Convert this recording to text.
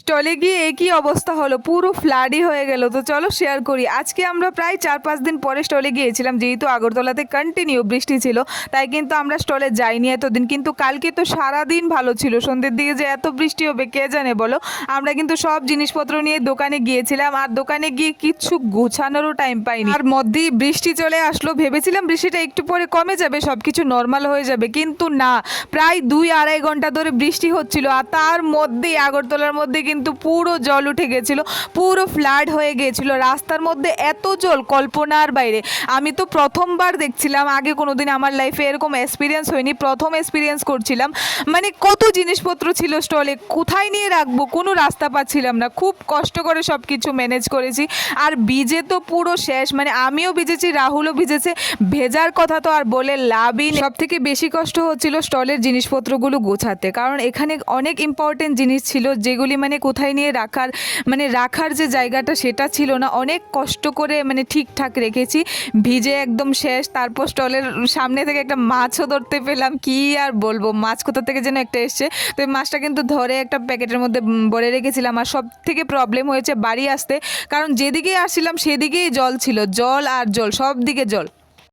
স্টলে গিয়ে একই অবস্থা হলো, পুরো ফ্লাডই হয়ে গেল। তো চলো শেয়ার করি। আজকে আমরা প্রায় 4-5 দিন পরে স্টলে গিয়েছিলাম, যেহেতু আগরতলাতে কন্টিনিউ বৃষ্টি ছিল, তাই কিন্তু আমরা স্টলে যাইনি এতদিন। কিন্তু কালকে তো সারাদিন ভালো ছিল, সন্ধ্যের দিকে যে এত বৃষ্টি হবে কে জানে বলো। আমরা কিন্তু সব জিনিসপত্র নিয়ে দোকানে গিয়েছিলাম, আর দোকানে গিয়ে কিচ্ছু গোছানোরও টাইম পাইনি। আর মধ্যেই বৃষ্টি চলে আসলো, ভেবেছিলাম বৃষ্টিটা একটু পরে কমে যাবে, সব কিছু নর্মাল হয়ে যাবে, কিন্তু না, প্রায় 2-2.5 ঘন্টা ধরে বৃষ্টি হচ্ছিল। আর তার মধ্যেই আগরতলার মধ্যে কিন্তু পুরো জল উঠে গেছিল, পুরো ফ্লাড হয়ে গিয়েছিল রাস্তার মধ্যে, এত জল কল্পনার বাইরে। আমি তো প্রথমবার দেখছিলাম, আগে কোনোদিন আমার লাইফে এরকম এক্সপিরিয়েন্স হয়নি, প্রথম এক্সপিরিয়েন্স করছিলাম। মানে কত জিনিসপত্র ছিল স্টলে, কোথায় নিয়ে রাখবো কোনো রাস্তা পাচ্ছিলাম না, খুব কষ্ট করে সব কিছু ম্যানেজ করেছি। আর ভিজে তো পুরো শেষ, মানে আমিও ভিজেছি, রাহুলও ভিজেছে, ভেজার কথা তো আর বলে লাভই নেই। সব থেকে বেশি কষ্ট হচ্ছিল স্টলের জিনিসপত্রগুলো গোছাতে, কারণ এখানে অনেক ইম্পর্টেন্ট জিনিস ছিল যেগুলি মানে কোথায় নিয়ে রাখার, মানে রাখার যে জায়গাটা সেটা ছিল না। অনেক কষ্ট করে মানে ঠিকঠাক রেখেছি, ভিজে একদম শেষ। তারপর স্টলের সামনে থেকে একটা মাছও ধরতে পেলাম, কি আর বলবো, মাছ কোথা থেকে যেন একটা এসছে, তো এই মাছটা কিন্তু ধরে একটা প্যাকেটের মধ্যে ভরে রেখেছিলাম। আর সব থেকে প্রবলেম হয়েছে বাড়ি আসতে, কারণ যেদিকেই আসছিলাম সেদিকেই জল ছিল, জল আর জল, সব দিকে জল।